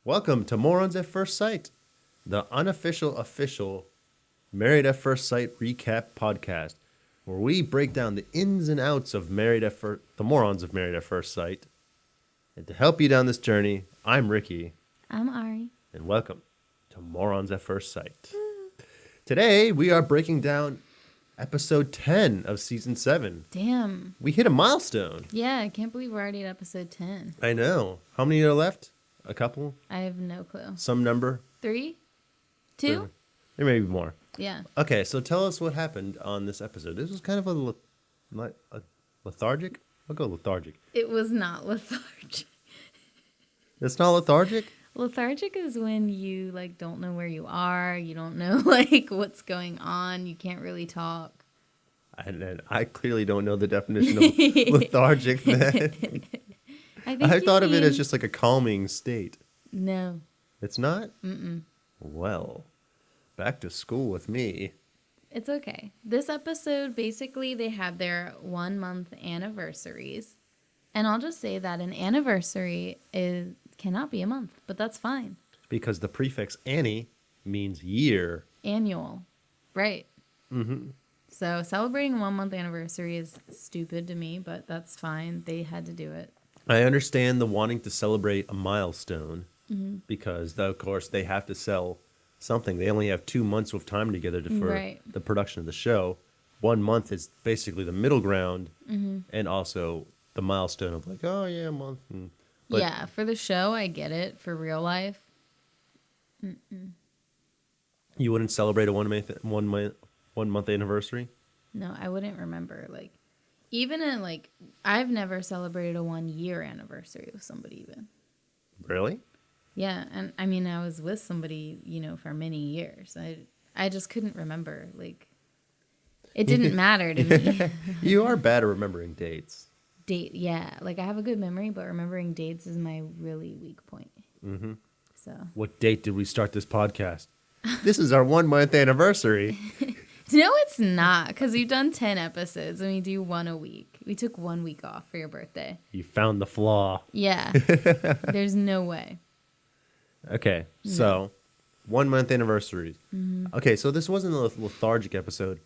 Welcome to Morons at First Sight, the unofficial official Married at First Sight recap podcast, where we break down the ins and outs of the morons of Married at First Sight. And to help you down this journey, I'm Ricky, I'm Ari. and welcome to Morons at First Sight. Today, we are breaking down episode 10 of season 7. Damn. We hit a milestone. Yeah, I can't believe we're already at episode 10. I know. How many are left? A couple? I have no clue. Some number? 3? 2? There may be more. Yeah. Okay, so tell us what happened on this episode. This was kind of a lethargic? I'll go lethargic. It was not lethargic. It's not lethargic? Lethargic is when you, don't know where you are. You don't know, what's going on. You can't really talk. And I clearly don't know the definition of lethargic then. I thought of it as just like a calming state. No. It's not? Mm-mm. Well, back to school with me. It's okay. This episode, basically, they have their 1-month anniversaries. And I'll just say that an anniversary cannot be a month, but that's fine. Because the prefix "annie" means year. Annual. Right. Mm-hmm. So celebrating a 1-month anniversary is stupid to me, but that's fine. They had to do it. I understand the wanting to celebrate a milestone because, of course, they have to sell something. They only have 2 months of time together for the production of the show. 1 month is basically the middle ground and also the milestone of a month. But yeah, for the show, I get it. For real life, you wouldn't celebrate a 1 month anniversary? No, I wouldn't remember. Even in I've never celebrated a 1-year anniversary with somebody even. Really? Yeah, and I mean I was with somebody, for many years. I just couldn't remember. It didn't matter to me. You are bad at remembering dates. Yeah. I have a good memory, but remembering dates is my really weak point. Mm-hmm. So. What date did we start this podcast? This is our 1 month anniversary. No, it's not, because we've done 10 episodes and we do 1 a week. We took 1 week off for your birthday. You found the flaw. Yeah. There's no way. Okay, so 1 month anniversary. Okay, so this wasn't a lethargic episode.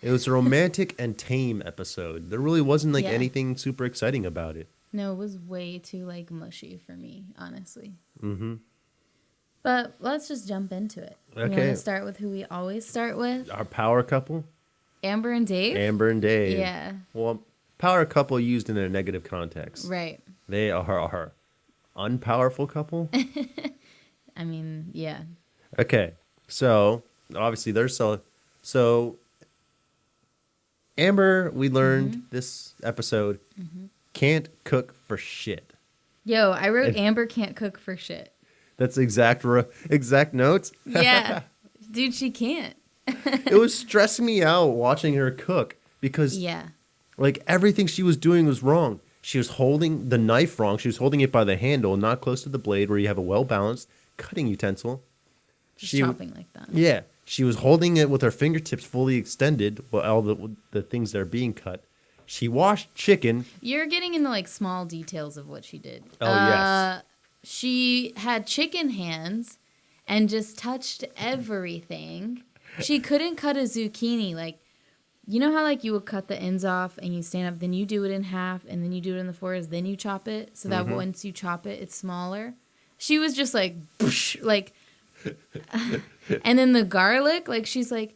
It was a romantic and tame episode. There really wasn't anything super exciting about it. No, it was way too mushy for me, honestly. Mm-hmm. But let's just jump into it. Okay. You want to start with who we always start with? Our power couple? Amber and Dave? Amber and Dave. Yeah. Well, power couple used in a negative context. Right. They are our unpowerful couple. I mean, yeah. Okay, so obviously they're so Amber, we learned this episode, can't cook for shit. Yo, I wrote Amber can't cook for shit. That's exact notes? Yeah. Dude, she can't. It was stressing me out watching her cook because everything she was doing was wrong. She was holding the knife wrong. She was holding it by the handle, not close to the blade where you have a well-balanced cutting utensil. Just chopping like that. Yeah. She was holding it with her fingertips fully extended while all the things that are being cut. She washed chicken. You're getting into small details of what she did. Oh, yes. She had chicken hands and just touched everything. She couldn't cut a zucchini. You know how you would cut the ends off and you stand up, then you do it in half, and then you do it in the fours, then you chop it so that once you chop it, it's smaller. She was just boosh, and then the garlic, he's like,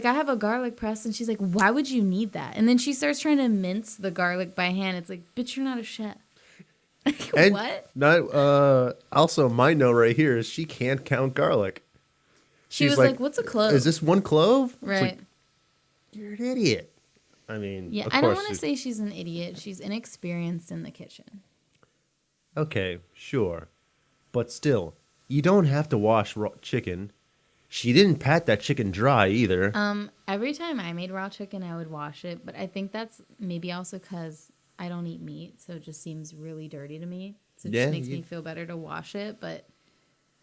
I have a garlic press, and she's like, why would you need that? And then she starts trying to mince the garlic by hand. It's like, bitch, you're not a chef. And what? Also, my note right here is she can't count garlic. She was like, what's a clove? Is this 1 clove? Right. You're an idiot. I mean, yeah, I don't want to say she's an idiot. She's inexperienced in the kitchen. Okay, sure. But still, you don't have to wash raw chicken. She didn't pat that chicken dry either. Every time I made raw chicken, I would wash it. But I think that's maybe also because I don't eat meat, so it just seems really dirty to me. So it just makes me feel better to wash it. But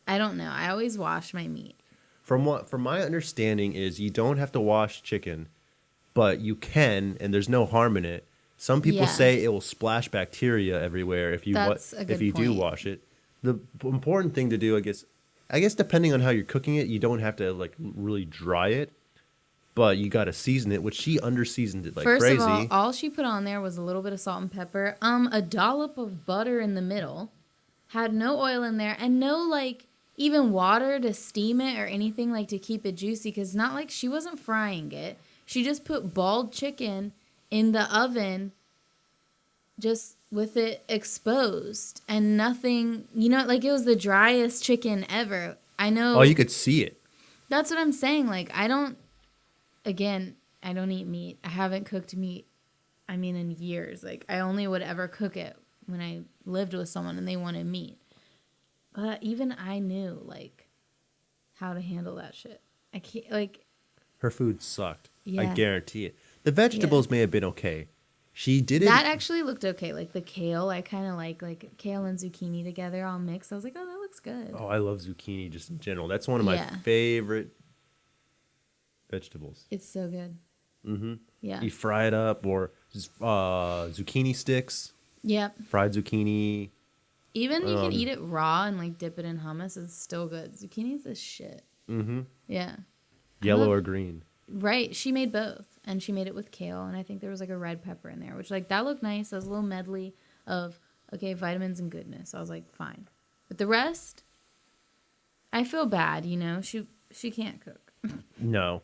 I don't know. I always wash my meat. From my understanding is you don't have to wash chicken, but you can, and there's no harm in it. Some people say it will splash bacteria everywhere if you do wash it. the important thing to do, I guess depending on how you're cooking it, you don't have to like really dry it, but you got to season it, which she under-seasoned it like First crazy. of all she put on there was a little bit of salt and pepper, a dollop of butter in the middle, had no oil in there, and no like even water to steam it or anything like to keep it juicy, because not like she wasn't frying it. She just put boiled chicken in the oven just with it exposed and nothing, like it was the driest chicken ever. I know. Oh, you could see it. That's what I'm saying. Like, I don't eat meat. I haven't cooked meat, in years. Like, I only would ever cook it when I lived with someone and they wanted meat. But even I knew, like, how to handle that shit. I can't, like... Her food sucked. Yeah. I guarantee it. The vegetables may have been okay. She didn't... That actually looked okay. Like, the kale, I kind of like kale and zucchini together all mixed. I was like, oh, that looks good. Oh, I love zucchini just in general. That's one of my favorite vegetables. It's so good. Mm-hmm. Yeah. You fry it up, or zucchini sticks. Yep. Fried zucchini. Even you can eat it raw and like dip it in hummus. It's still good. Zucchini's the shit. Mm-hmm. Yeah. Yellow or green. Right. She made both. And she made it with kale. And I think there was like a red pepper in there, which like that looked nice. That was a little medley of, okay, vitamins and goodness. I was like, fine. But the rest, I feel bad, She can't cook. No.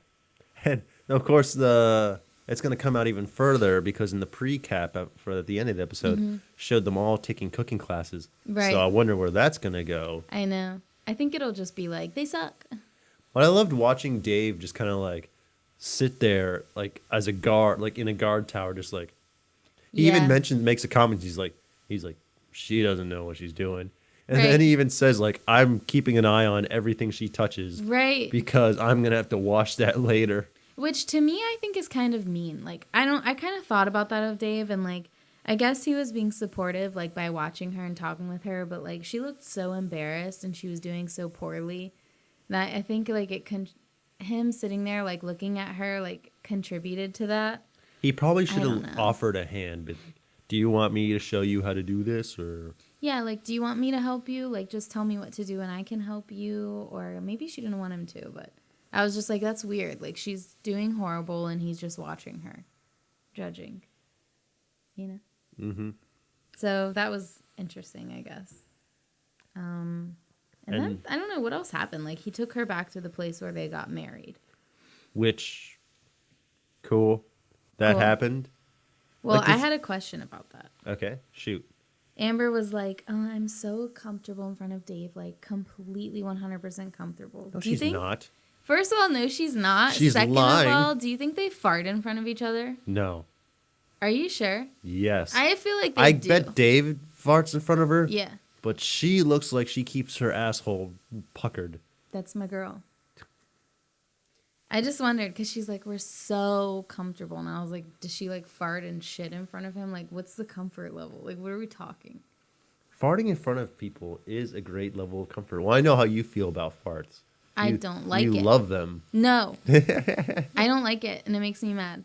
And of course, it's going to come out even further because in the pre-cap for at the end of the episode, showed them all taking cooking classes. Right. So I wonder where that's going to go. I know. I think it'll just be like, they suck. But I loved watching Dave just kind of like sit there like as a guard, like in a guard tower, just like he even makes a comment. He's like, she doesn't know what she's doing. And then he even says like, I'm keeping an eye on everything she touches. Right. Because I'm going to have to wash that later. Which to me, I think is kind of mean. Like, I kind of thought about that of Dave, and like, I guess he was being supportive, like by watching her and talking with her, but like she looked so embarrassed and she was doing so poorly that I think like him sitting there like looking at her like contributed to that. He probably should have offered a hand, but do you want me to show you how to do this, or? Yeah, like, do you want me to help you? Like, just tell me what to do and I can help you. Or maybe she didn't want him to, but I was just like, that's weird. Like, she's doing horrible and he's just watching her, judging, Mm-hmm. So that was interesting, I guess. And then, I don't know, what else happened? Like, he took her back to the place where they got married. Which, cool. That happened? Well, I had a question about that. Okay, shoot. Amber was like, oh, I'm so comfortable in front of Dave, like completely 100% comfortable. No, she's not. First of all, no, she's not. She's Second lying. of all, do you think they fart in front of each other? No. Are you sure? Yes. I feel like they do. I bet Dave farts in front of her. Yeah. But she looks like she keeps her asshole puckered. That's my girl. I just wondered, because she's like, we're so comfortable. And I was like, does she like fart and shit in front of him? Like, what's the comfort level? Like, what are we talking? Farting in front of people is a great level of comfort. Well, I know how you feel about farts. I don't like it. You love them. No. I don't like it, and it makes me mad.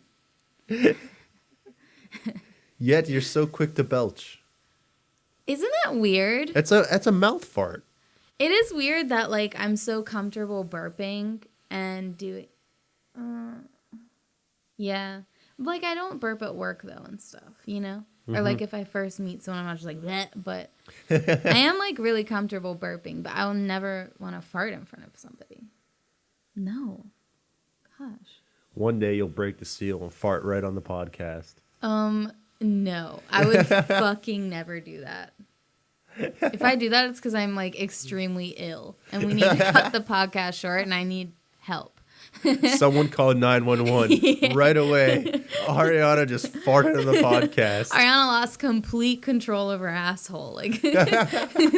Yet you're so quick to belch. Isn't that weird? That's a mouth fart. It is weird that, like, I'm so comfortable burping and doing... yeah. Like, I don't burp at work, though, and stuff, Mm-hmm. Or, like, if I first meet someone, I'm just like, bleh, but I am, like, really comfortable burping, but I'll never want to fart in front of somebody. No. Gosh. One day you'll break the seal and fart right on the podcast. No. I would fucking never do that. If I do that, it's because I'm, like, extremely ill, and we need to cut the podcast short, and I need help. Someone called 911 right away. Ariana just farted on the podcast. Ariana lost complete control of her asshole. Like,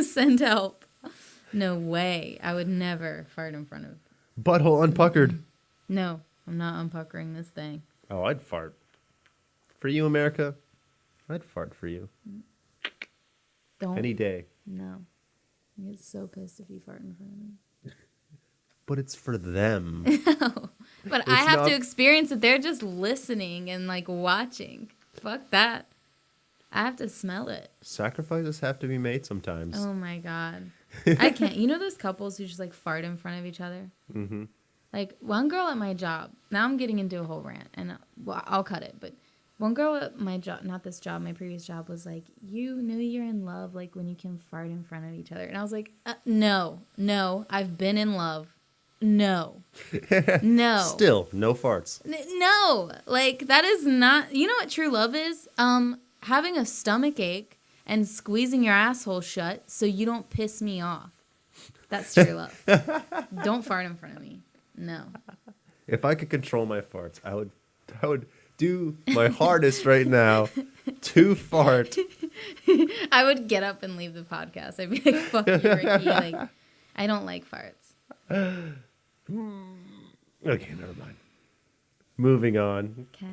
send help. No way. I would never fart in front of... Butthole unpuckered. No, I'm not unpuckering this thing. Oh, I'd fart. For you, America, I'd fart for you. Don't. Any day. No. I get so pissed if you fart in front of me. But it's for them. No. But I have to experience it. They're just listening and, like, watching. Fuck that. I have to smell it. Sacrifices have to be made sometimes. Oh my God. I can't. You know those couples who just like fart in front of each other? Mm-hmm. Like one girl at my job, now I'm getting into a whole rant and well, I'll cut it. But one girl at my job, not this job, my previous job was like, you know you're in love like when you can fart in front of each other. And I was like, no, I've been in love. No. Still, no farts. No. Like that is not, you know what true love is? Having a stomach ache and squeezing your asshole shut so you don't piss me off. That's true love. Don't fart in front of me. No. If I could control my farts, I would do my hardest right now to fart. I would get up and leave the podcast. I'd be like, fuck you, Ricky. Like, I don't like farts. Okay, never mind. Moving on. Okay.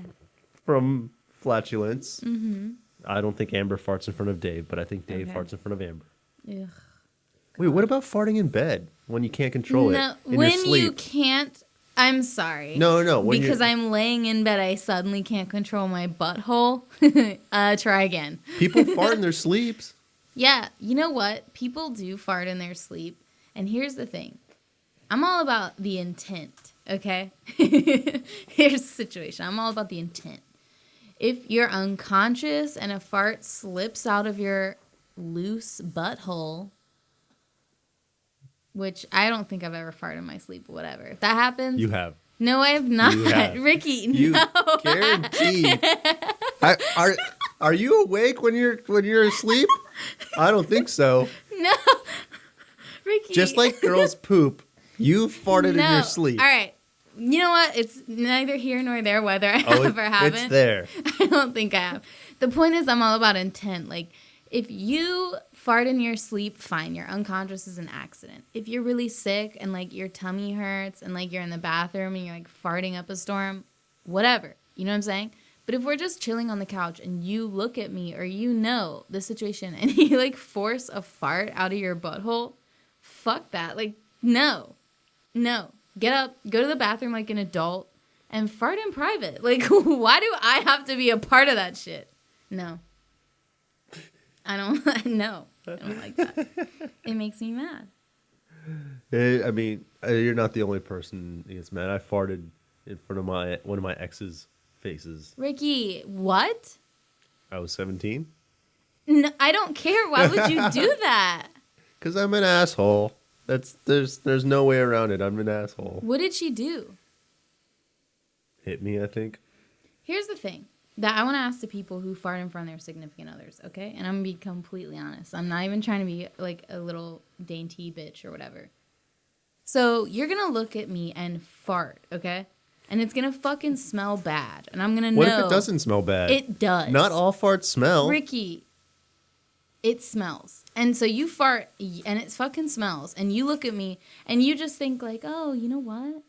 From flatulence. Mm-hmm. I don't think Amber farts in front of Dave, but I think Dave farts in front of Amber. Ugh. Wait, what about farting in bed when you can't control it in your sleep? When you can't, I'm sorry. No. Because I'm laying in bed, I suddenly can't control my butthole. Try again. People fart in their sleeps. Yeah, you know what? People do fart in their sleep. And here's the thing. I'm all about the intent, okay? Here's the situation. I'm all about the intent. If you're unconscious and a fart slips out of your loose butthole, which I don't think I've ever farted in my sleep, but whatever. If that happens... You have. No, I have not. Ricky, you no. Guaranteed. Are you awake when you're asleep? I don't think so. No. Ricky. Just like girls poop, you farted in your sleep. All right. You know what? It's neither here nor there whether I have or haven't. It's there. I don't think I have. The point is I'm all about intent. Like, if you fart in your sleep, fine. Your unconscious is an accident. If you're really sick and, like, your tummy hurts and, like, you're in the bathroom and you're, like, farting up a storm, whatever. You know what I'm saying? But if we're just chilling on the couch and you look at me or you know the situation and you, like, force a fart out of your butthole, fuck that. Like, no. Get up, go to the bathroom like an adult, and fart in private. Like, why do I have to be a part of that shit? No. I don't like that. It makes me mad. I mean, you're not the only person who gets mad. I farted in front of one of my ex's faces. Ricky, what? I was 17. No, I don't care. Why would you do that? Because I'm an asshole. There's no way around it. I'm an asshole. What did she do? Hit me, I think. Here's the thing that I want to ask the people who fart in front of their significant others, okay? And I'm going to be completely honest. I'm not even trying to be like a little dainty bitch or whatever. So you're going to look at me and fart, okay? And it's going to fucking smell bad. And I'm going to know. What if it doesn't smell bad? It does. Not all farts smell. Ricky, it smells. And so you fart and it fucking smells. And you look at me and you just think like, oh, you know what?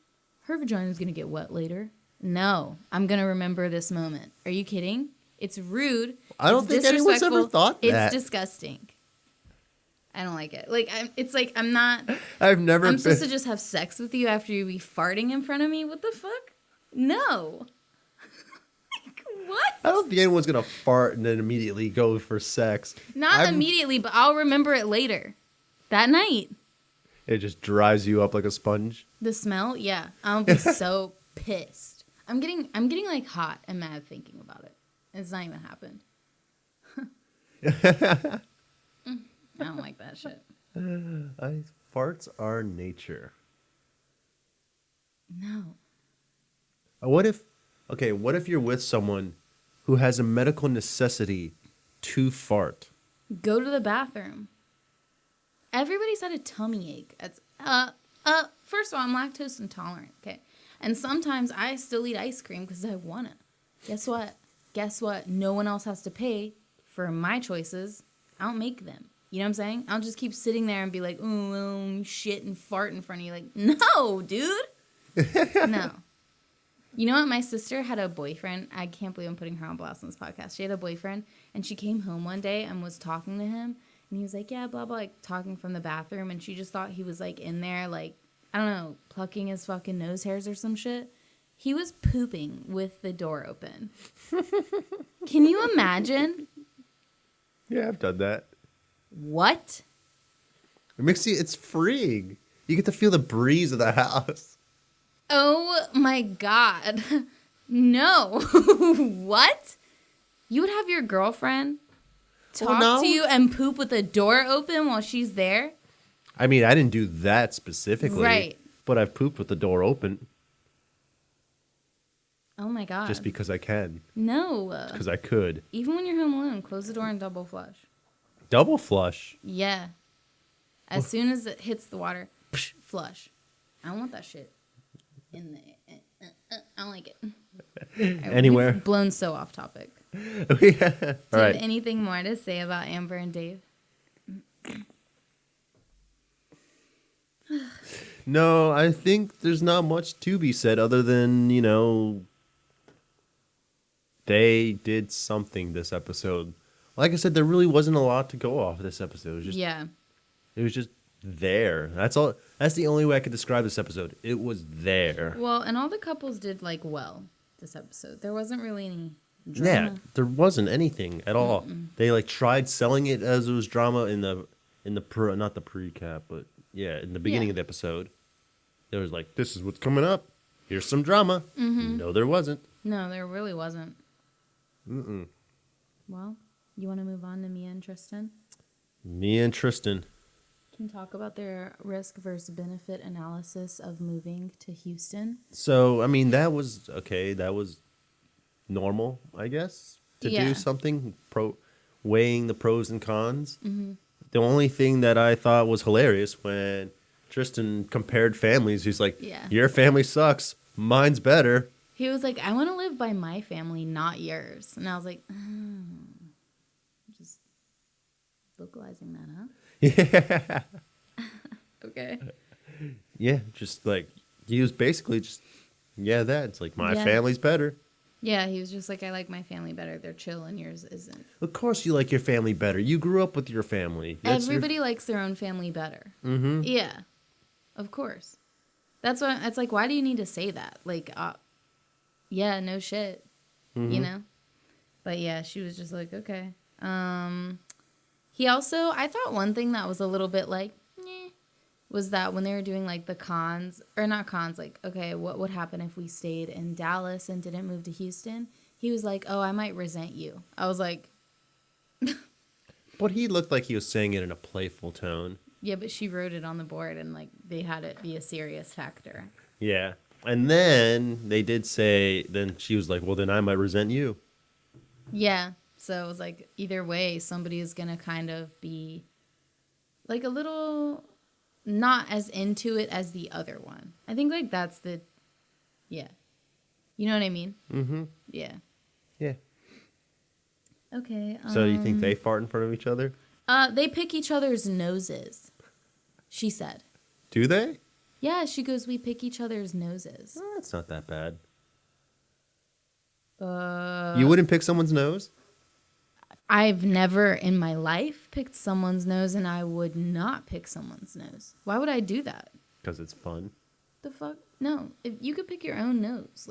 Her vagina's going to get wet later. No, I'm going to remember this moment. Are you kidding? It's rude. I don't think anyone's ever thought that. It's disgusting. I don't like it. Like, I'm not. I'm supposed to just have sex with you after you be farting in front of me? What the fuck? No. What? I don't think anyone's going to fart and then immediately go for sex. Not immediately, but I'll remember it later. That night. It just dries you up like a sponge. The smell? Yeah. I'll be so pissed. I'm getting like hot and mad thinking about it. It's not even happened. I don't like that shit. Farts are nature. No. What if you're with someone who has a medical necessity to fart? Go to the bathroom. Everybody's had a tummy ache. It's, first of all, I'm lactose intolerant, okay? And sometimes I still eat ice cream because I want it. Guess what? No one else has to pay for my choices. I don't make them. You know what I'm saying? I'll just keep sitting there and be like, shit and fart in front of you. Like, no, dude. No. You know what? My sister had a boyfriend. I can't believe I'm putting her on blast on this podcast. She had a boyfriend, and she came home one day and was talking to him. And he was like, yeah, blah, blah, like talking from the bathroom. And she just thought he was like in there, like, I don't know, plucking his fucking nose hairs or some shit. He was pooping with the door open. Can you imagine? Yeah, I've done that. What? It's freeing. You get to feel the breeze of the house. Oh my God. No. What? You would have your girlfriend talk to you and poop with the door open while she's there? I mean, I didn't do that specifically. Right. But I've pooped with the door open. Oh my God. Just because I can. No. Because I could. Even when you're home alone, close the door and double flush. Double flush? Yeah. As soon as it hits the water, flush. I don't want that shit in the. I don't like it. Anywhere. We've blown so off topic. Yeah. Do you Right. have anything more to say about Amber and Dave? No, I think there's not much to be said other than, they did something this episode. Like I said, there really wasn't a lot to go off this episode. It was just there. That's all. That's the only way I could describe this episode. It was there. Well, and all the couples did well this episode. There wasn't really any drama. Yeah, there wasn't anything at all. They tried selling it as it was drama in the not the pre-cap, but yeah, in the beginning of the episode. There was this is what's coming up. Here's some drama. Mm-hmm. No, there wasn't. No, there really wasn't. Well, you want to move on to Mia and Tristan? Mia and Tristan can talk about their risk versus benefit analysis of moving to Houston. So, I mean, that was okay. That was normal, I guess, to do something weighing the pros and cons. Mm-hmm. The only thing that I thought was hilarious when Tristan compared families, he's like, your family sucks. Mine's better. He was like, I want to live by my family, not yours. And I was like, just vocalizing that, huh? Yeah. Okay. Yeah, just he was basically just, that. It's like, my family's better. Yeah, he was just like, I like my family better. They're chill and yours isn't. Of course you like your family better. You grew up with your family. Everybody likes their own family better. Mm-hmm. Yeah, of course. That's why it's like, why do you need to say that? Yeah, no shit, But yeah, she was just like, okay. He also, I thought one thing that was a little bit was that when they were doing the cons, or not cons, okay, what would happen if we stayed in Dallas and didn't move to Houston? He was like, oh, I might resent you. I was like. But he looked like he was saying it in a playful tone. Yeah, but she wrote it on the board and they had it be a serious factor. Yeah. And then they did say, then she was like, well, then I might resent you. Yeah. So it was like, either way, somebody is going to kind of be a little not as into it as the other one. I think that's You know what I mean? Mm-hmm. Yeah. Yeah. Okay. So you think they fart in front of each other? They pick each other's noses, she said. Do they? Yeah, she goes, we pick each other's noses. Oh, that's not that bad. You wouldn't pick someone's nose? I've never in my life picked someone's nose, and I would not pick someone's nose. Why would I do that? Because it's fun. The fuck? No. If you could pick your own nose.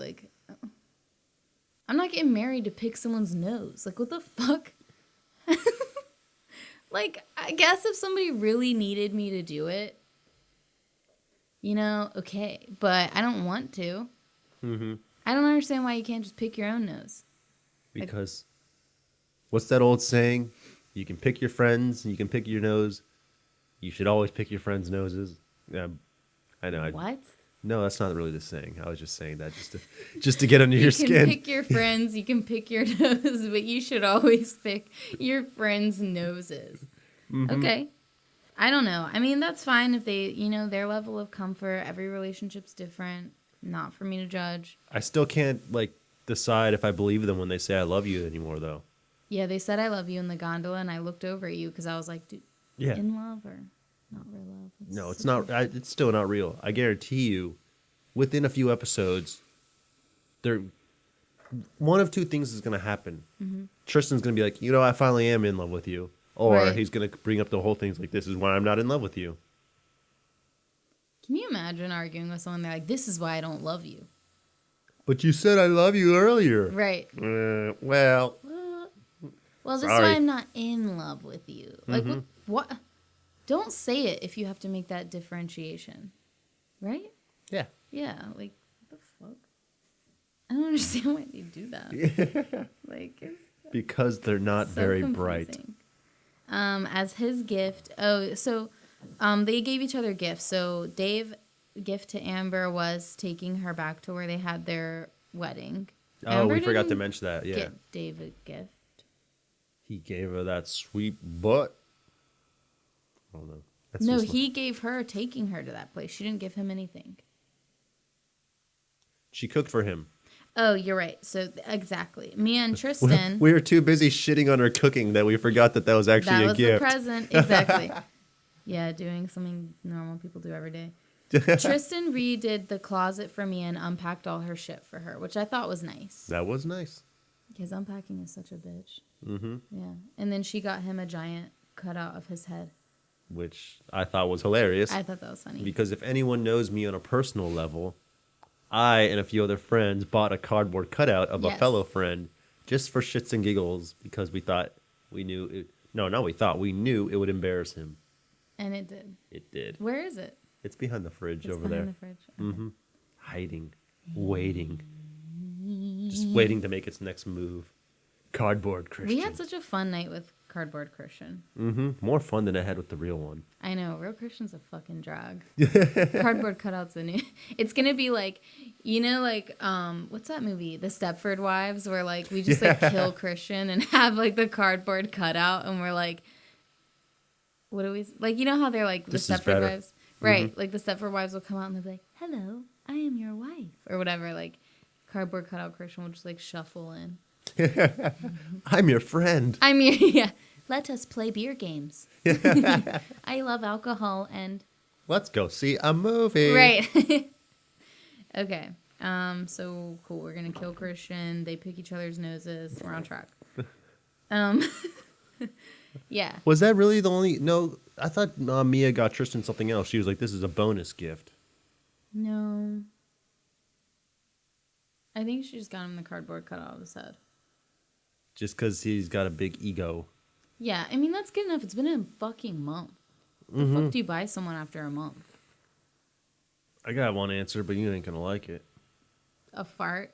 I'm not getting married to pick someone's nose. What the fuck? I guess if somebody really needed me to do it, okay. But I don't want to. Mm-hmm. I don't understand why you can't just pick your own nose. Because what's that old saying? You can pick your friends, you can pick your nose. You should always pick your friends' noses. I know. What? No, that's not really the saying. I was just saying that just to get under your skin. You can pick your friends, you can pick your nose, but you should always pick your friends' noses. Mm-hmm. Okay. I don't know. I mean, that's fine if they, their level of comfort. Every relationship's different. Not for me to judge. I still can't, decide if I believe them when they say I love you anymore, though. Yeah, they said I love you in the gondola, and I looked over at you because I was like, dude, in love or not real love? No, it's not. It's still not real. I guarantee you, within a few episodes, one of two things is going to happen. Mm-hmm. Tristan's going to be like, I finally am in love with you. Or he's going to bring up the whole thing like, this is why I'm not in love with you. Can you imagine arguing with someone? They're like, this is why I don't love you. But you said I love you earlier. Right. Well, Well, this is why I'm not in love with you. Like, what? Don't say it if you have to make that differentiation. Right? Yeah. Yeah, like, what the fuck? I don't understand why they do that. Yeah. Like, it's because they're not so very confusing. bright. As his gift, they gave each other gifts. So Dave's gift to Amber was taking her back to where they had their wedding. Oh, Amber we forgot to didn't mention that. Yeah. Get Dave a gift. He gave her that sweet butt. I don't know. That's No, just he gave her taking her to that place. She didn't give him anything. She cooked for him. Oh, you're right. So exactly, me and Tristan. We were too busy shitting on her cooking that we forgot that was actually a gift. That was the present. Exactly. Yeah, doing something normal people do every day. Tristan redid the closet for me and unpacked all her shit for her, which I thought was nice. That was nice. Because unpacking is such a bitch. Mm-hmm. Yeah. And then she got him a giant cutout of his head. Which I thought was hilarious. I thought that was funny. Because if anyone knows me on a personal level, I and a few other friends bought a cardboard cutout of a fellow friend just for shits and giggles because we thought we knew it. No, not we thought. We knew it would embarrass him. And it did. It did. Where is it? It's behind the fridge over behind there. The fridge. Okay. Mm-hmm. Hiding. Waiting. Just waiting to make its next move. Cardboard Christian. We had such a fun night with Cardboard Christian. Mm-hmm. More fun than I had with the real one. I know. Real Christian's a fucking drag. Cardboard cutouts a new. It's gonna be like, what's that movie? The Stepford Wives, where like we just like kill Christian and have like the cardboard cutout, and we're like, what do we like? You know how they're like this the Stepford Wives, right? Mm-hmm. Like the Stepford Wives will come out and they'll be like, "Hello, I am your wife," or whatever. Like cardboard cutout Christian will just like shuffle in. I'm your friend. Let us play beer games. I love alcohol and... Let's go see a movie. Right. Okay. So, cool. We're going to kill Christian. They pick each other's noses. We're on track. Yeah. Was that really the only... No, I thought Mia got Tristan something else. She was like, this is a bonus gift. No. I think she just got him the cardboard cutout of his head. Just because he's got a big ego. Yeah, I mean, that's good enough. It's been a fucking month. The fuck do you buy someone after a month? I got one answer, but you ain't going to like it. A fart?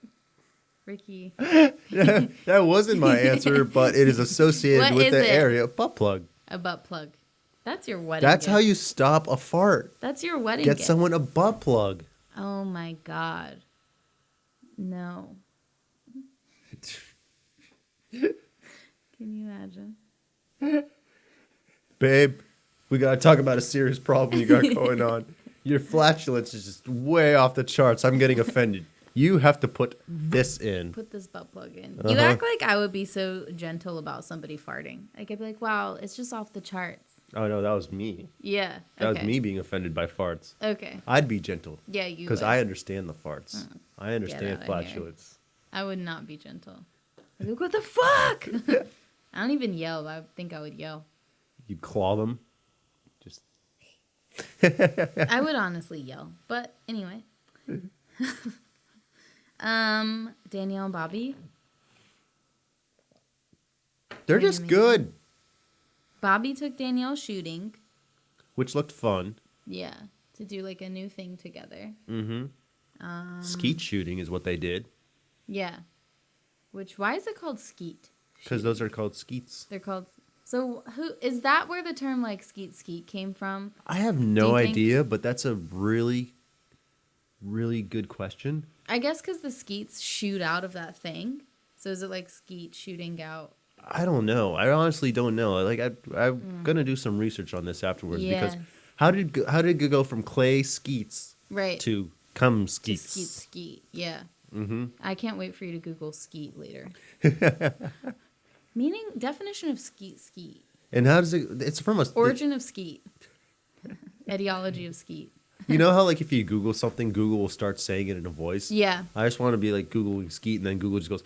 Ricky. That wasn't my answer, but it is associated with the area. Butt plug. A butt plug. That's your wedding That's gift. how you stop a fart. That's your wedding Get gift. someone a butt plug. Oh, my God. No. Can you imagine? Babe, we got to talk about a serious problem you got going on. Your flatulence is just way off the charts. I'm getting offended. You have to put this in. Put this butt plug in. You act like I would be so gentle about somebody farting. Like, I'd be like, wow, it's just off the charts. Oh, no, that was me. Yeah. That was me being offended by farts. Okay. I'd be gentle. Yeah, you Because would. I understand the farts. I understand outta flatulence. I would not be gentle. I'd be like, what the fuck? I don't even yell. I think I would yell. You claw them. Just. I would honestly yell. But anyway. Danielle and Bobby. They're just good. Bobby took Danielle shooting. Which looked fun. Yeah. To do like a new thing together. Mm-hmm. Skeet shooting is what they did. Yeah. Why is it called skeet? Because those are called skeets. They're called... So who is that where the term like skeet came from? I have no idea, but that's a really, really good question. I guess because the skeets shoot out of that thing. So is it like skeet shooting out? I don't know. I honestly don't know. Like I'm gonna do some research on this afterwards because how did it go from clay skeets to cum skeets? To skeet. Yeah. Mm-hmm. I can't wait for you to Google skeet later. Definition of skeet. And how does it? It's from a origin of skeet. Etiology of skeet. You know how like if you Google something, Google will start saying it in a voice. Yeah. I just want to be like Googling skeet, and then Google just goes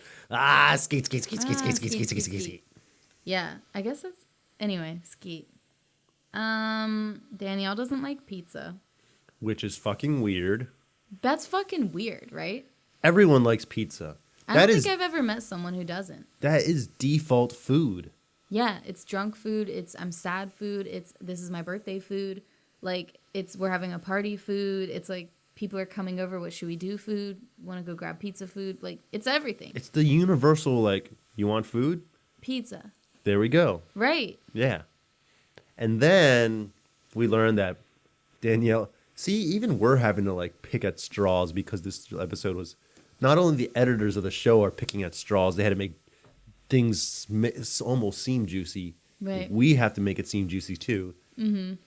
skeet. Yeah, I guess that's anyway skeet. Danielle doesn't like pizza, which is fucking weird. That's fucking weird, right? Everyone likes pizza. I don't think I've ever met someone who doesn't. That is default food. Yeah, it's drunk food. It's I'm sad food. It's this is my birthday food. Like, it's we're having a party food. It's like people are coming over. What should we do food? Want to go grab pizza food? Like, it's everything. It's the universal, like, you want food? Pizza. There we go. Right. Yeah. And then we learned that Danielle... See, even we're having to, like, pick at straws because this episode was... Not only the editors of the show are picking at straws, they had to make things almost seem juicy. Right. We have to make it seem juicy, too.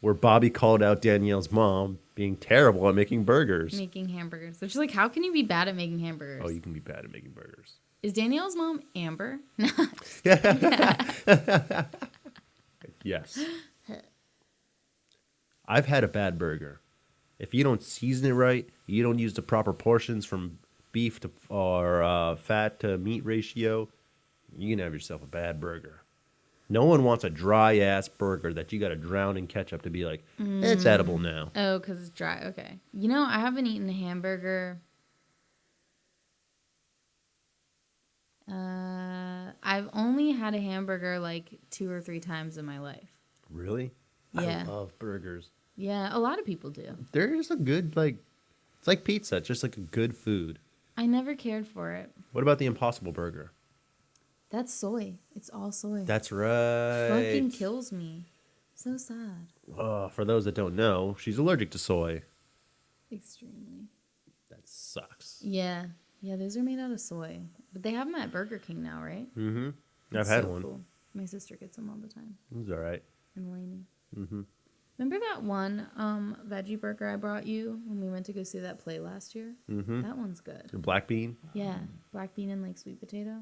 Where Bobby called out Danielle's mom being terrible at making burgers. Making hamburgers. Which is like, how can you be bad at making hamburgers? Oh, you can be bad at making burgers. Is Danielle's mom Amber? Yes. I've had a bad burger. If you don't season it right, you don't use the proper portions from beef to or fat to meat ratio, you can have yourself a bad burger. No one wants a dry ass burger that you got to drown in ketchup to be like, it's edible now. Oh, because it's dry. Okay. You know, I haven't eaten a hamburger. I've only had a hamburger like 2 or 3 times in my life. Really? Yeah. I love burgers. Yeah, a lot of people do. There's a good, like, it's like pizza. It's just like a good food. I never cared for it. What about the Impossible Burger? That's soy. It's all soy. That's right. Fucking kills me. So sad. For those that don't know, she's allergic to soy. Extremely. That sucks. Yeah. Yeah, those are made out of soy. But they have them at Burger King now, right? Mm-hmm. I've It's had so one. Cool. My sister gets them all the time. It's all right. And Lainey. Mm-hmm. Remember that one veggie burger I brought you when we went to go see that play last year? Mm-hmm. That one's good. The black bean? Yeah. Black bean and like sweet potato.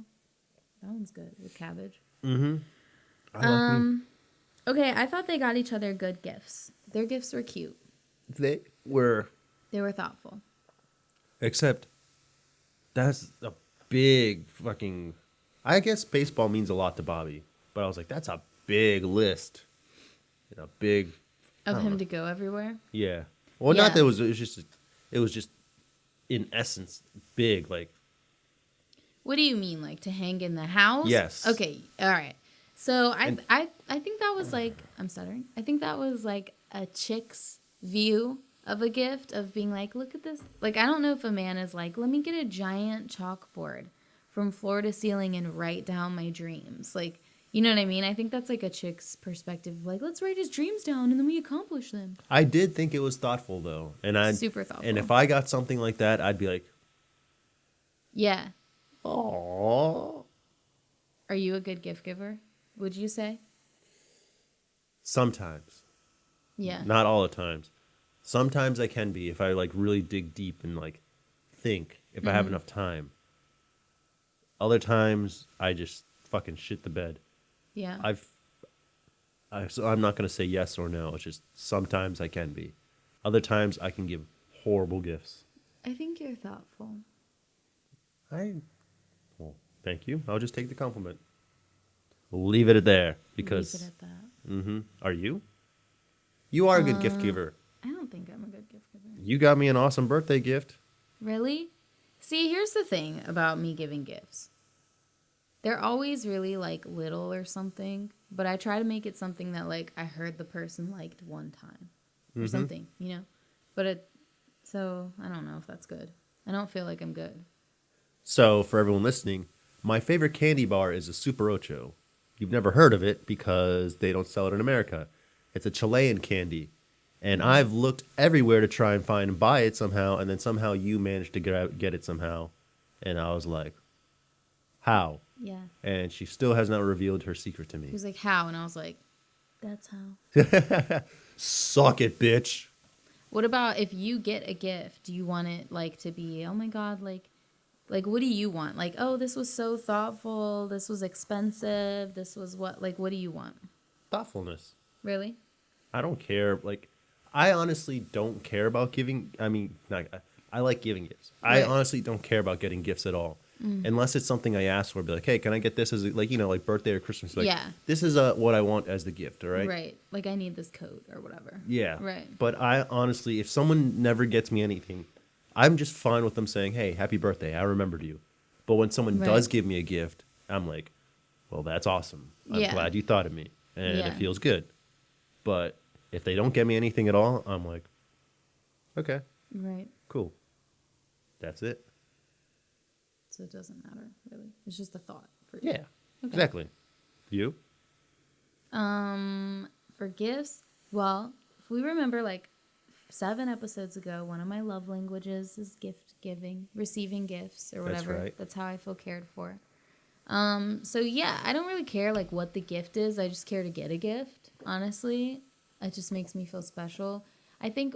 That one's good with cabbage. Mm-hmm. I like meat. Okay, I thought they got each other good gifts. Their gifts were cute. They were... They were thoughtful. Except, that's a big fucking... I guess baseball means a lot to Bobby. But I was like, that's a big list. And a big... Of him to go everywhere? Yeah. Well, Yeah. not that it was just, in essence, big. Like, What do you mean, like to hang in the house? Yes. Okay, all right. So I think that was like, I'm stuttering. I think that was like a chick's view of a gift of being like, look at this. Like, I don't know if a man is like, let me get a giant chalkboard from floor to ceiling and write down my dreams. Like, you know what I mean? I think that's like a chick's perspective. Like, let's write his dreams down and then we accomplish them. I did think it was thoughtful, though. And Super thoughtful. And if I got something like that, I'd be like, yeah. aww. Are you a good gift giver, would you say? Sometimes. Yeah. Not all the times. Sometimes I can be if I like really dig deep and like think if I have enough time. Other times I just fucking shit the bed. Yeah. So I'm not going to say yes or no. It's just sometimes I can be. Other times I can give horrible gifts. I think you're thoughtful. Well, thank you. I'll just take the compliment. We'll leave it at there because. Leave it at that. Mm-hmm. Are you? You are a good gift giver. I don't think I'm a good gift giver. You got me an awesome birthday gift. Really? See, here's the thing about me giving gifts. They're always really like little or something, but I try to make it something that like I heard the person liked one time or something, you know? But so I don't know if that's good. I don't feel like I'm good. So, for everyone listening, my favorite candy bar is a Super Ocho. You've never heard of it because they don't sell it in America. It's a Chilean candy. And I've looked everywhere to try and find and buy it somehow, and then somehow you managed to get it somehow. And I was like, how? Yeah. And she still has not revealed her secret to me. He was like, how? And I was like, that's how. Suck it, bitch. What about if you get a gift, do you want it like to be, oh my God, like what do you want? Like, oh, this was so thoughtful. This was expensive. This was what do you want? Thoughtfulness. Really? I don't care. Like, I honestly don't care about giving. I mean, I like giving gifts. Right. I honestly don't care about getting gifts at all. Unless it's something I ask for. Be like, hey, can I get this as like birthday or Christmas? Like, yeah. This is what I want as the gift, all right? Right. Like, I need this coat or whatever. Yeah. Right. But I honestly, if someone never gets me anything, I'm just fine with them saying, hey, happy birthday. I remembered you. But when someone does give me a gift, I'm like, well, that's awesome. I'm glad you thought of me. And it feels good. But if they don't get me anything at all, I'm like, okay. Right. Cool. That's it. So it doesn't matter, really. It's just a thought for you. Yeah, exactly. You? For gifts, well, if we remember, like, 7 episodes ago, one of my love languages is gift giving, receiving gifts or whatever. That's right. That's how I feel cared for. So yeah, I don't really care like what the gift is. I just care to get a gift, honestly. It just makes me feel special. I think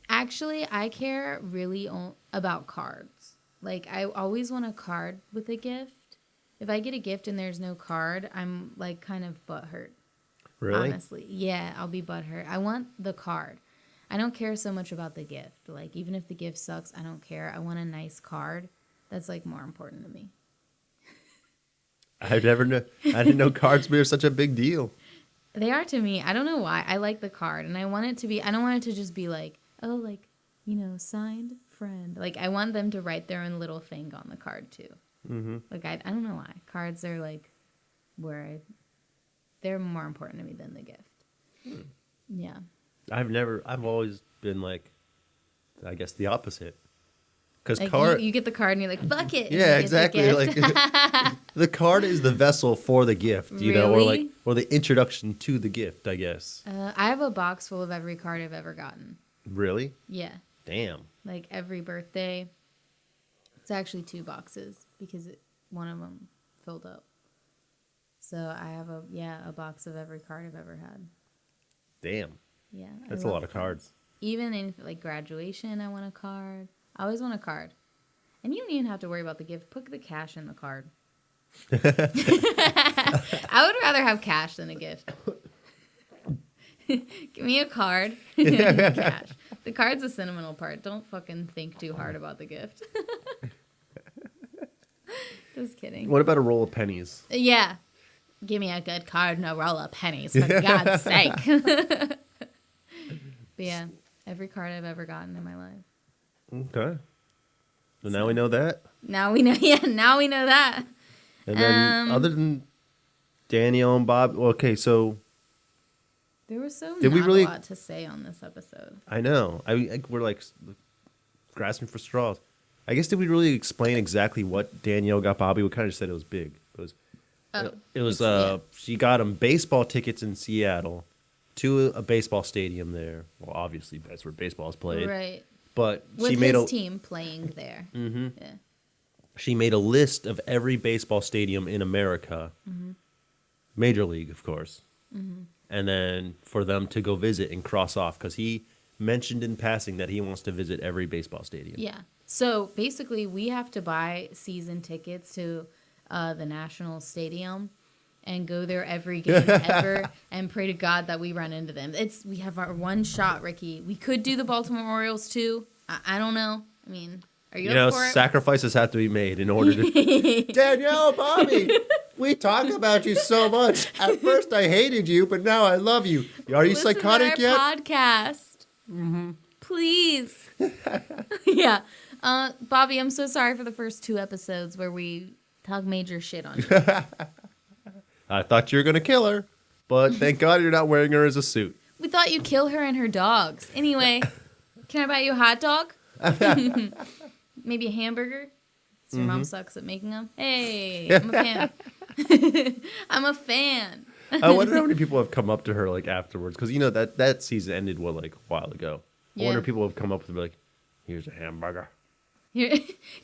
actually I care really about cards. Like I always want a card with a gift. If I get a gift and there's no card, I'm like kind of butthurt. Really? Honestly. Yeah, I'll be butthurt. I want the card. I don't care so much about the gift. Like even if the gift sucks, I don't care. I want a nice card. That's like more important to me. I didn't know cards were such a big deal. They are to me. I don't know why. I like the card, and I want it to be. I don't want it to just be like, oh, like, you know, signed friend. Like I want them to write their own little thing on the card too. Mm-hmm. Like I don't know why. Cards are like they're more important to me than the gift. Yeah. I've always been like, I guess the opposite. Because like you get the card and you're like, fuck it. Yeah, exactly. Like the card is the vessel for the gift, you know, or the introduction to the gift, I guess. I have a box full of every card I've ever gotten. Really? Yeah. Damn. Like every birthday. It's actually 2 boxes because one of them filled up. So I have a box of every card I've ever had. Damn. Yeah. That's a lot of cards. Even in like graduation, I want a card. I always want a card. And you don't even have to worry about the gift. Put the cash in the card. I would rather have cash than a gift. Give me a card. Cash. The card's the sentimental part. Don't fucking think too hard about the gift. Just kidding. What about a roll of pennies? Yeah. Give me a good card and a roll of pennies, for God's sake. But yeah, every card I've ever gotten in my life. Okay. So now we know that. Now we know. Yeah, now we know that. And then, other than Danielle and Bob, okay, so there was so a lot to say on this episode. I know. We're like grasping for straws. I guess did we really explain exactly what Danielle got Bobby? We kind of just said it was big. It was she got him baseball tickets in Seattle to a baseball stadium there. Well, obviously that's where baseball is played. Right. But with she made his team playing there. Mm-hmm. Yeah. She made a list of every baseball stadium in America, Major League, of course, and then for them to go visit and cross off because he mentioned in passing that he wants to visit every baseball stadium. Yeah. So basically, we have to buy season tickets to the National Stadium and go there every game ever and pray to God that we run into them. We have our one shot, Ricky. We could do the Baltimore Orioles too. I don't know. I mean, are you up for it? Sacrifices have to be made in order to... Danielle, Bobby, we talk about you so much. At first I hated you, but now I love you. Are you psychotic yet? Podcast. Mm-hmm. Please. Yeah. Bobby, I'm so sorry for the first 2 episodes where we talk major shit on you. I thought you were going to kill her, but thank God you're not wearing her as a suit. We thought you'd kill her and her dogs. Anyway, can I buy you a hot dog? Maybe a hamburger? So your mom sucks at making them? Hey, I'm a fan. I'm a fan. I wonder how many people have come up to her like afterwards, because you know that season ended like a while ago. I wonder if people have come up and be like, "Here's a hamburger."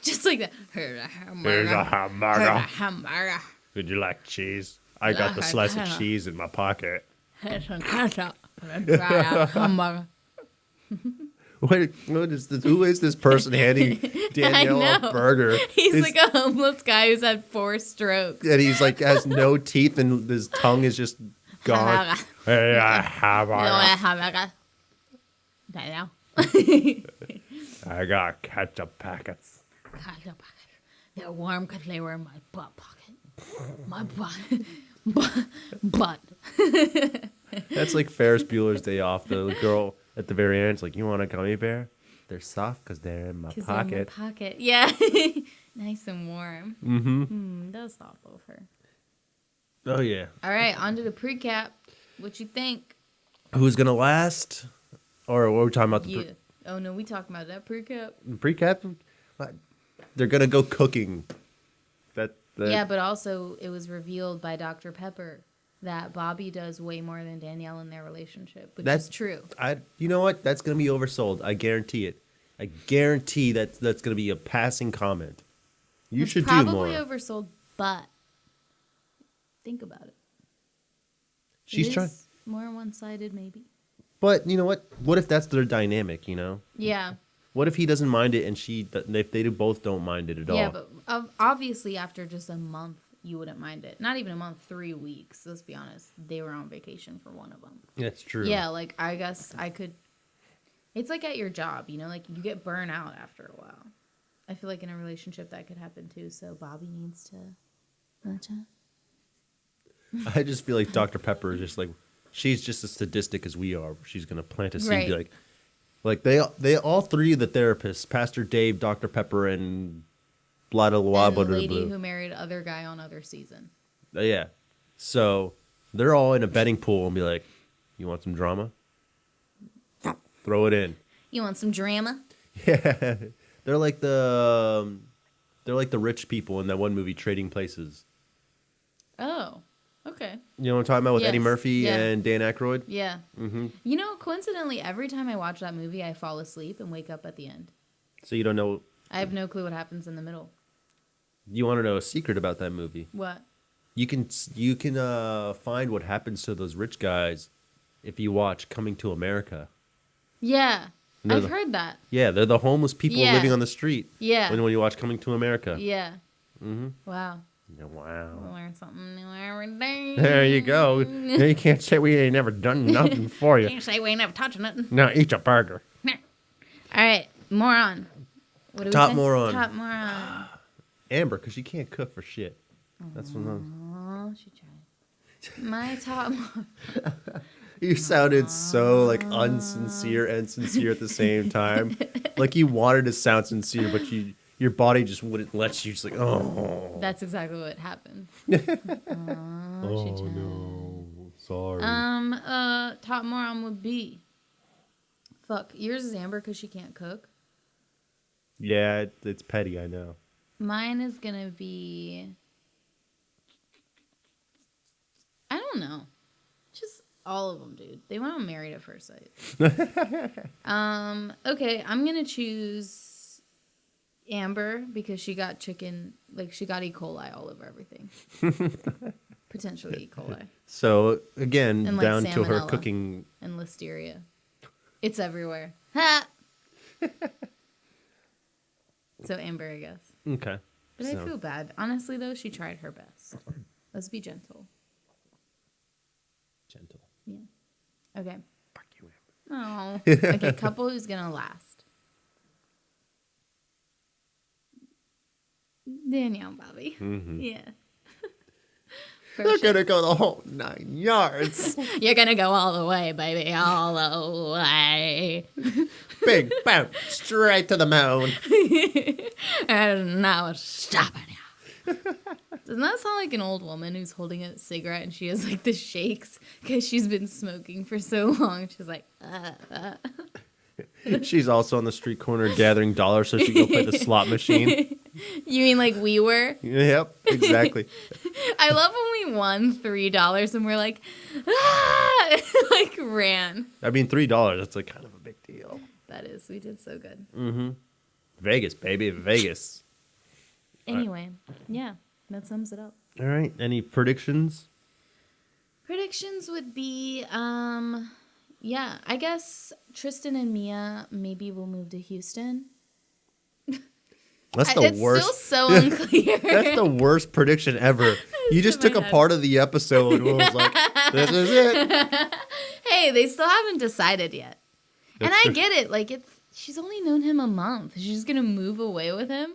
Just like that. Here's a hamburger. Here's a hamburger. Here's a hamburger. Would you like cheese? I got the slice of cheese in my pocket. Here's some ketchup. Hamburger. Who is this person handing Danielle a burger? He's like a homeless guy who's had 4 strokes. And he's like has no teeth and his tongue is just gone. Hamburger. Danielle. I got ketchup packets. Ketchup packets. They're warm because they were in my butt pocket. My butt. That's like Ferris Bueller's Day Off. The girl at the very end is like, "You want a gummy bear? They're soft because they're in my pocket." They're in my pocket. Yeah. Nice and warm. That was thoughtful of her. Oh, yeah. All right, on to the pre-cap. What you think? Who's going to last? Or what are we talking about? Oh, no, we talking about that pre-cap. Pre-cap? They're going to go cooking. Yeah, but also it was revealed by Dr. Pepper that Bobby does way more than Danielle in their relationship, which is true. You know what? That's going to be oversold. I guarantee it. I guarantee that's going to be a passing comment. You should do more. Probably oversold, but think about it. She's trying more one-sided, maybe. But you know what? What if that's their dynamic? You know? Yeah. What if he doesn't mind it and if they both don't mind it at all? Yeah, but obviously after just a month, you wouldn't mind it. Not even a month, 3 weeks. Let's be honest. They were on vacation for one of them. That's true. Yeah, like I guess I could. It's like at your job, you know, like you get burnt out after a while. I feel like in a relationship that could happen too. So Bobby needs to watch out. I just feel like Dr. Pepper is just like, she's just as sadistic as we are. She's gonna plant a seed, right. like they all three of the therapists, Pastor Dave, Dr. Pepper, and blah blah blah. And the lady who married other guy on other season. Yeah, so they're all in a betting pool and be like, "You want some drama? Throw it in." You want some drama? Yeah, they're like the rich people in that one movie, Trading Places. Oh. Okay. You know what I'm talking about with Yes. Eddie Murphy Yeah. and Dan Aykroyd? Yeah. Mm-hmm. You know, coincidentally, every time I watch that movie, I fall asleep and wake up at the end. So you don't know. I have no clue what happens in the middle. You want to know a secret about that movie? What? You can find what happens to those rich guys if you watch Coming to America. Yeah. I've heard that. Yeah, they're the homeless people living on the street. Yeah. When you watch Coming to America. Yeah. Mm-hmm. Wow. Yeah, wow. We'll learn something new every day. There you go. You can't say we ain't never done nothing for you. Can't say we ain't never touched nothing. Now eat your burger. All right, moron. What do we Top say? moron. Top moron. Amber, because she can't cook for shit. That's what Oh, she tried. My top moron. You sounded so like unsincere and sincere at the same time. Like you wanted to sound sincere, but your body just wouldn't let you. Just like, oh. That's exactly what happened. Oh no, sorry. Top moron would be. Fuck, yours is Amber because she can't cook. Yeah, it's petty, I know. Mine is gonna be. I don't know. Just all of them, dude. They went on Married at First Sight. Okay, I'm gonna choose Amber because she got chicken, like she got E. coli all over everything. Potentially E. coli. So again, And, like, down to her salmonella. cooking. And listeria. It's everywhere. Ha! So Amber, I guess. Okay. But I feel bad. Honestly, though, she tried her best. Let's be gentle. Gentle. Yeah. Okay. Fuck you, Amber. Oh. Okay, couple who's gonna last. Danielle and Bobby. Mm-hmm. Yeah. They're gonna go the whole 9 yards. You're gonna go all the way, baby, all the way. Big bam, straight to the moon. And now it's stopping you. Doesn't that sound like an old woman who's holding a cigarette and she has like the shakes because she's been smoking for so long? She's like, She's also on the street corner gathering dollars so she can go play the slot machine. You mean like we were? Yep, exactly. I love when we won $3 and we're like, like ran. I mean, $3, that's like kind of a big deal. That is, we did so good. Mm-hmm. Vegas, baby, Vegas. Anyway, yeah, that sums it up. All right, any predictions? Predictions would be, yeah, I guess Tristan and Mia maybe will move to Houston. That's the it's worst. It's still so unclear. That's the worst prediction ever. You just took a part of the episode and was like, this is it. Hey, they still haven't decided yet. That's and I true. get it. Like, she's only known him a month. She's just going to move away with him?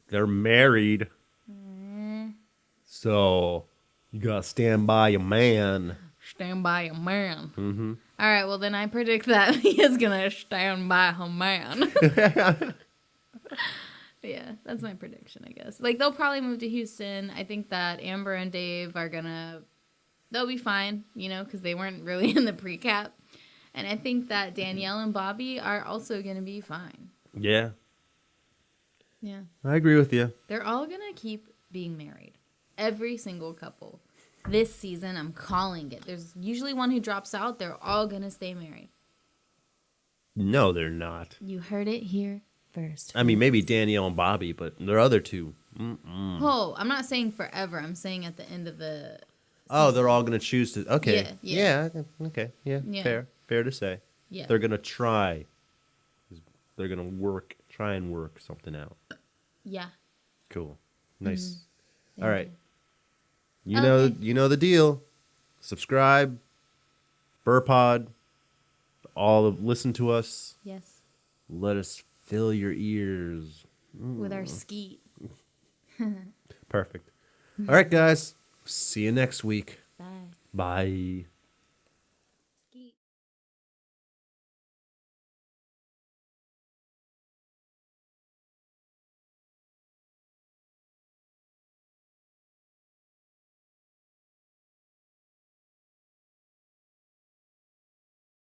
They're married. So you got to stand by your man. Stand by a man. Mm-hmm. All right, well, then I predict that he is going to stand by her man. Yeah, that's my prediction, I guess. Like, they'll probably move to Houston. I think that Amber and Dave are they'll be fine, because they weren't really in the pre-cap. And I think that Danielle and Bobby are also going to be fine. Yeah. Yeah. I agree with you. They're all going to keep being married. Every single couple. This season, I'm calling it. There's usually one who drops out. They're all going to stay married. No, they're not. You heard it here first. I mean, maybe Danielle and Bobby, but their other two. Mm-mm. Oh, I'm not saying forever. I'm saying at the end of the season. Oh, they're all going to choose to. Okay. Yeah. Okay. Yeah. Yeah. Fair to say. Yeah. They're going to try. They're going to try and work something out. Yeah. Cool. Nice. Mm-hmm. All right. Okay. You know the deal. Subscribe. Berpod. Listen to us. Yes. Let us fill your ears. With our skeet. Perfect. All right, guys. See you next week. Bye. Bye.